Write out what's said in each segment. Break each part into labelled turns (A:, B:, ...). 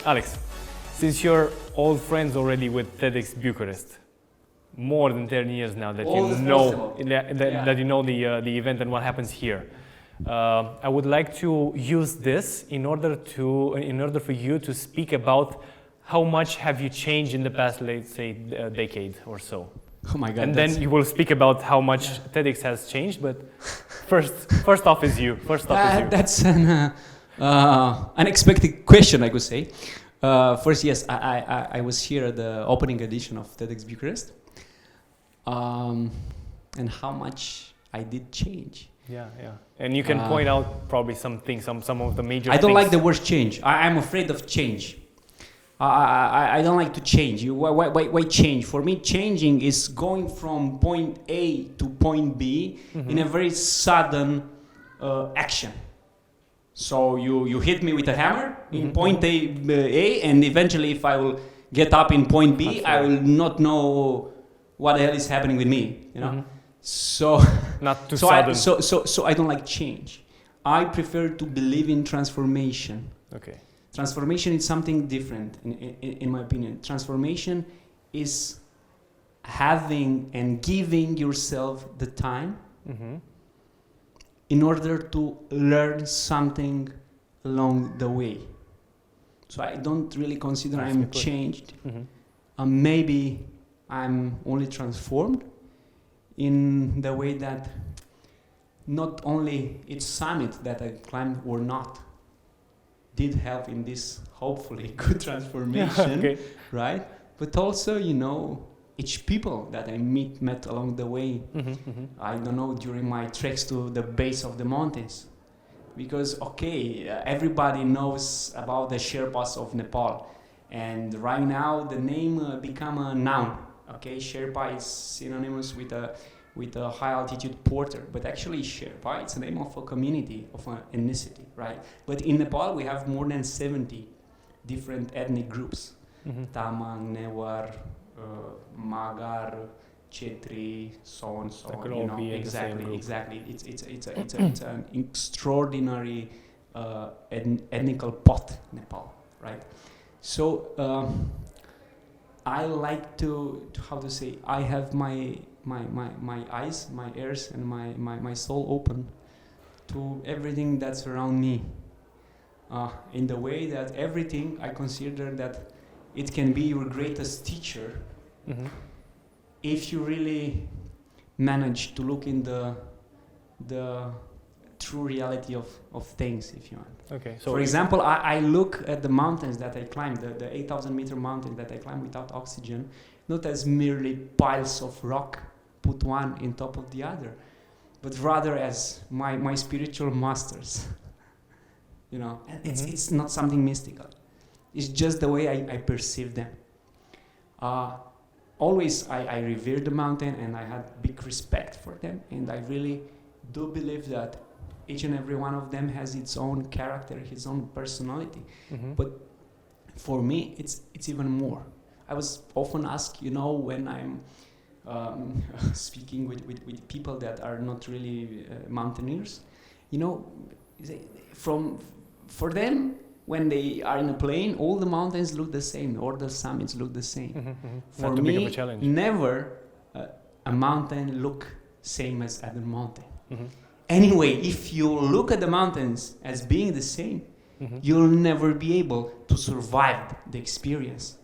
A: Alex, since you're old friends already with TEDx Bucharest, more than 10 years now that you know that you know the event and what happens here, I would like to use this in order for you to speak about how much have you changed in the past, let's say, decade or so.
B: Oh my God!
A: And then you will speak about how much TEDx has changed. But first off is you.
B: That's an unexpected question, I could say. First, yes, I was here at the opening edition of TEDx Bucharest, and how much I did change.
A: Yeah. And you can point out probably some things, some of the major.
B: I don't like the word change. I'm afraid of change. I don't like to change. Why change? For me, changing is going from point A to point B in a very sudden action. So you hit me with a hammer in point A, and eventually if I will get up in point B, I will not know what the hell is happening with me. You know. So
A: not too sudden.
B: So I don't like change. I prefer to believe in transformation.
A: Okay.
B: Transformation is something different, in my opinion. Transformation is having and giving yourself the time in order to learn something along the way. So I don't really consider I'm changed. Maybe I'm only transformed in the way that not only each summit that I climbed or not did help in this hopefully good transformation, right? But also, each people that I met along the way, I don't know, during my treks to the base of the mountains. Because, everybody knows about the Sherpas of Nepal. And right now, the name become a noun. Sherpa is synonymous with a high altitude porter, but actually Sherpa, it's the name of a community, of an ethnicity, right? But in Nepal, we have more than 70 different ethnic groups. Tamang, Newar, Magar, Chetri, so on. Exactly. It's an extraordinary ethnical pot, Nepal, right? So I like to I have my eyes, my ears, and my soul open to everything that's around me. In the way that everything, I consider that it can be your greatest teacher if you really manage to look in the true reality of things, if you want.
A: Okay. So
B: for example, I look at the mountains that I climbed, the 8,000 meter mountains that I climbed without oxygen, not as merely piles of rock put one in top of the other, but rather as my spiritual masters. And it's not something mystical. It's just the way I perceive them. Always I revere the mountain, and I had big respect for them, and I really do believe that each and every one of them has its own character, his own personality. But for me, it's even more. I was often asked, when I'm speaking with people that are not really mountaineers, for them, when they are in a plane, all the mountains look the same, all the summits look the same. For me, never a mountain look same as other mountain. Anyway, if you look at the mountains as being the same, you'll never be able to survive the experience.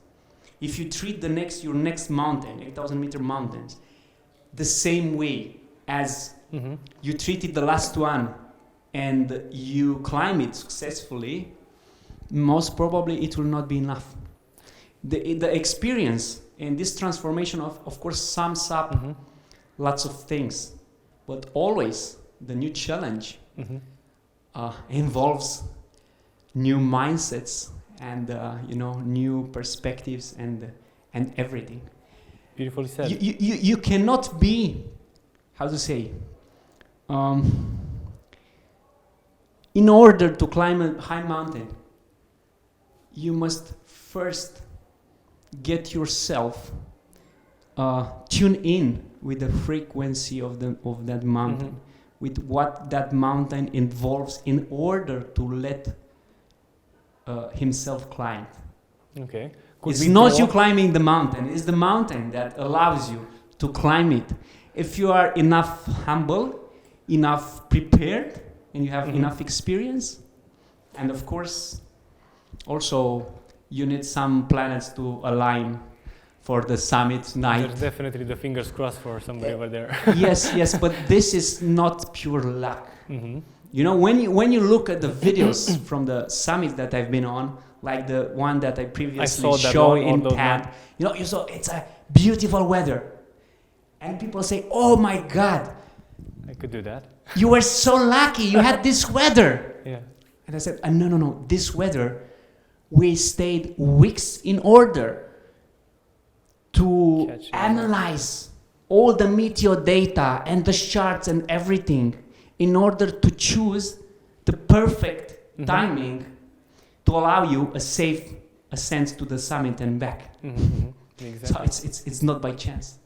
B: If you treat your next mountain, 8,000 meter mountains, the same way as you treated the last one and you climb it successfully, most probably it will not be enough. The experience and this transformation of course sums up lots of things, but always the new challenge involves new mindsets and new perspectives and everything.
A: Beautifully said.
B: You cannot be, in order to climb a high mountain, you must first get yourself tuned in with the frequency of that mountain, with what that mountain involves in order to let himself climb.
A: Okay.
B: It's not you climbing the mountain. It's the mountain that allows you to climb it. If you are enough humble, enough prepared, and you have enough experience, and of course, also you need some planets to align for the summit night.
A: There's definitely the fingers crossed for somebody over there.
B: Yes, but this is not pure luck.
A: Mm-hmm.
B: You know, when you look at the videos from the summit that I've been on, like the one that I previously showed in TED, you know, you saw it's a beautiful weather. And people say, oh my God.
A: I could do that.
B: You were so lucky, you had this weather.
A: Yeah.
B: And I said, no, this weather, we stayed weeks in order to analyze all the meteor data and the charts and everything in order to choose the perfect timing to allow you a safe ascent to the summit and back.
A: Exactly.
B: So it's not by chance.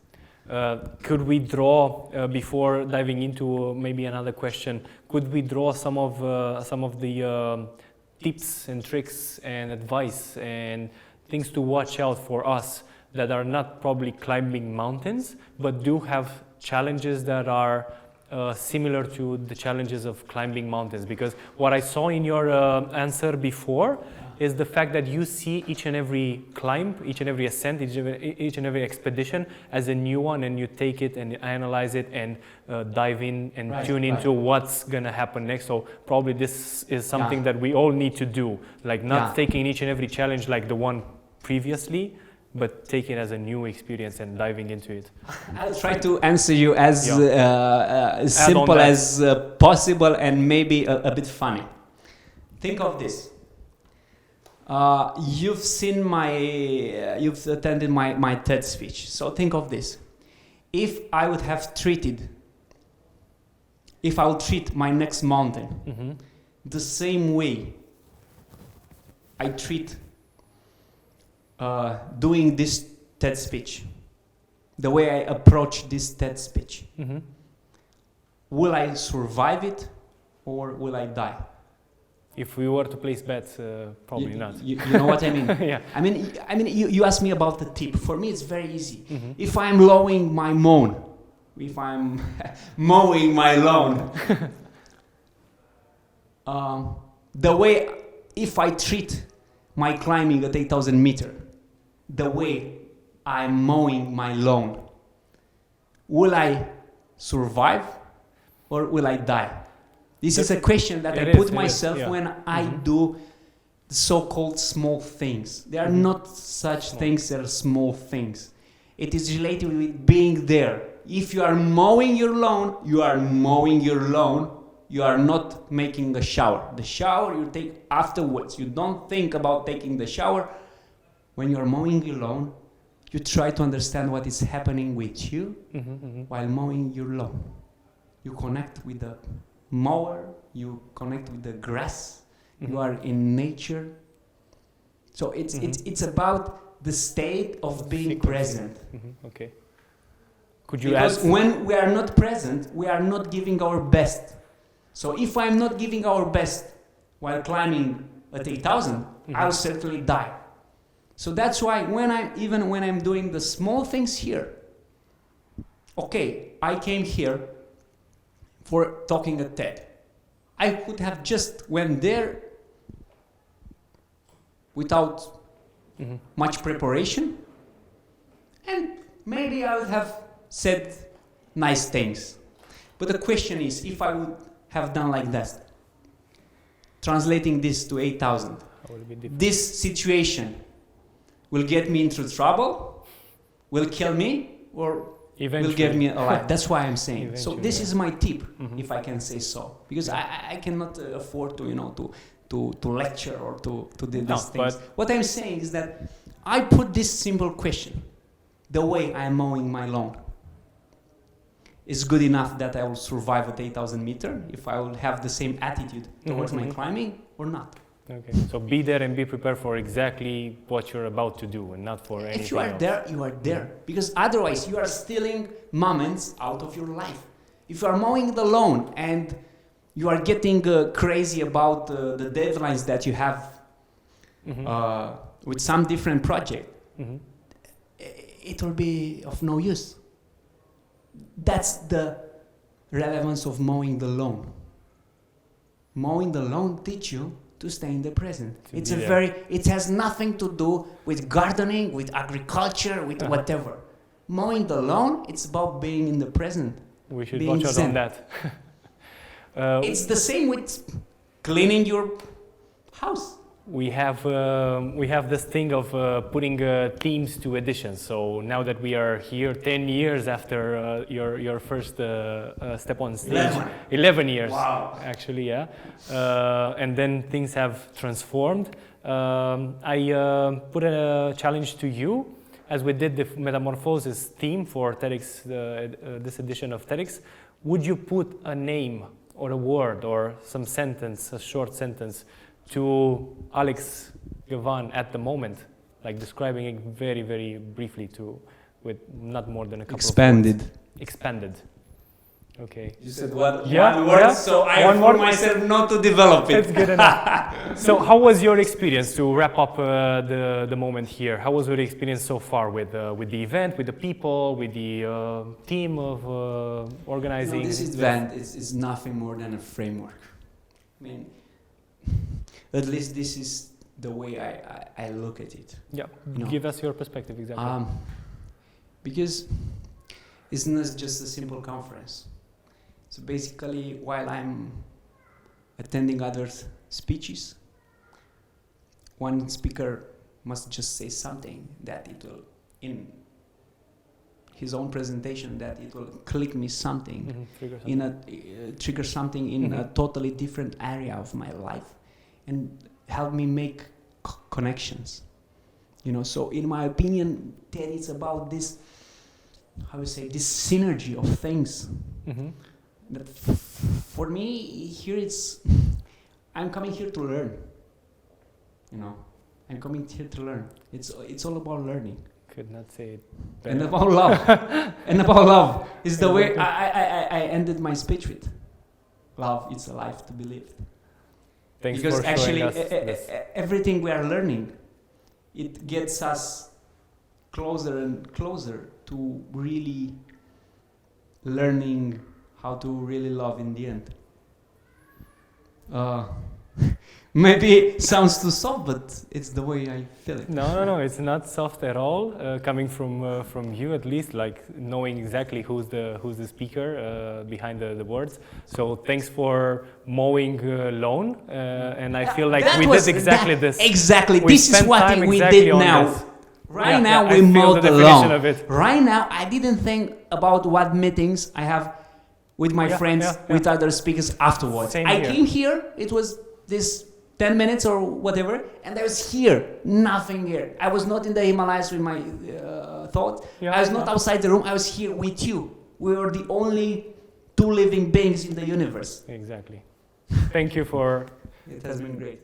A: Could we draw, before diving into maybe another question, could we draw some of the tips and tricks and advice and things to watch out for us that are not probably climbing mountains, but do have challenges that are similar to the challenges of climbing mountains? Because what I saw in your answer before is the fact that you see each and every climb, each and every ascent, each and every expedition as a new one, and you take it and analyze it and dive in and tune into what's gonna happen next. So probably this is something that we all need to do, like not taking each and every challenge like the one previously, but take it as a new experience and diving into it.
B: I'll try to answer you as simple as possible and maybe a bit funny. Think of this. You've seen you've attended my TED speech. So think of this. If I would treat my next mountain the same way I treat doing this TED speech, the way I approach this TED speech, will I survive it or will I die?
A: If we were to place bets, probably not.
B: You know what I mean?
A: Yeah.
B: I mean, you asked me about the tip. For me, it's very easy. If I'm mowing my lawn, the way, if I treat my climbing at 8,000 meters, the way I'm mowing my lawn, will I survive or will I die? This is a question that I put myself when I do the so-called small things. They are not such things that are small things. It is related with being there. If you are mowing your lawn, you are mowing your lawn. You are not making a shower. The shower you take afterwards. You don't think about taking the shower. When you are mowing your lawn, you try to understand what is happening with you while mowing your lawn. You connect with the mower, you connect with the grass, you are in nature. So it's about the state of being present.
A: Okay. Could you
B: because when we are not present, we are not giving our best. So if I'm not giving our best while climbing at 8,000, I'll certainly die. So that's why when I'm doing the small things here, okay, I came here for talking at TED. I could have just went there without much preparation, and maybe I would have said nice things. But the question is, if I would have done like that, translating this to 8,000, this situation will get me into trouble, will kill me, or will give me a life. That's why I'm saying. So this is my tip, if I can say so, because I cannot afford to lecture or to do these things. What I'm saying is that I put this simple question: the way I'm mowing my lawn is good enough that I will survive at 8,000 meters if I will have the same attitude towards my climbing or not.
A: Okay, so be there and be prepared for exactly what you're about to do and not for anything
B: If you are
A: else.
B: there, you are there. Because otherwise you are stealing moments out of your life. If you are mowing the lawn and you are getting crazy about the deadlines that you have with some different project,
A: Mm-hmm.
B: it will be of no use. That's the relevance of mowing the lawn. Mowing the lawn teach you to stay in the present. It's a very, it has nothing to do with gardening, with agriculture, with whatever. Mowing the lawn, it's about being in the present.
A: We should
B: being
A: watch out
B: zen.
A: on that.
B: It's the same with cleaning your house.
A: We have this thing of putting themes to editions. So now that we are here 10 years after your first step on stage, 11 years,
B: wow.
A: Actually, yeah, and then things have transformed. I put a challenge to you, as we did the Metamorphosis theme for TEDx, this edition of TEDx. Would you put a name or a word or some sentence, a short sentence, to Alex Găvan at the moment, like describing it very, very briefly with not more than a couple of words. Expanded. Okay.
B: You said one word,
A: yeah.
B: So I afford myself not to develop it.
A: That's good enough. So how was your experience, to wrap up the moment here? How was your experience so far with the event, with the people, with the team of organizing?
B: This event is nothing more than a framework. I mean, at least this is the way I look at it.
A: Yeah, give us your perspective, exactly.
B: Because it's not just a simple conference. So basically, while I'm attending other speeches, one speaker must just say something that it will, in his own presentation, that it will click me something, trigger something in a totally different area of my life, and help me make connections. So in my opinion, TED is about this, how we say, this synergy of things. That for me, here I'm coming here to learn. I'm coming here to learn. It's all about learning.
A: Could not say it better.
B: And about love. And about love is the way I ended my speech with. Love, it's a life to be lived.
A: Thanks
B: because
A: for
B: actually,
A: showing us
B: everything we are learning, it gets us closer and closer to really learning how to really love in the end. Maybe it sounds too soft, but it's the way I feel it.
A: No, it's not soft at all. Coming from you, at least, like knowing exactly who's the speaker behind the words. So thanks for mowing lawn, and I feel like we did exactly this.
B: Exactly, this is what we did now. Right now we mowed the lawn. Right now I didn't think about what meetings I have with my friends, with other speakers afterwards. I came here, it was this 10 minutes or whatever, and I was here, nothing here. I was not in the Himalayas with my thoughts. I was not outside the room, I was here with you. We were the only two living beings in the universe.
A: Exactly. Thank you for...
B: It has been great.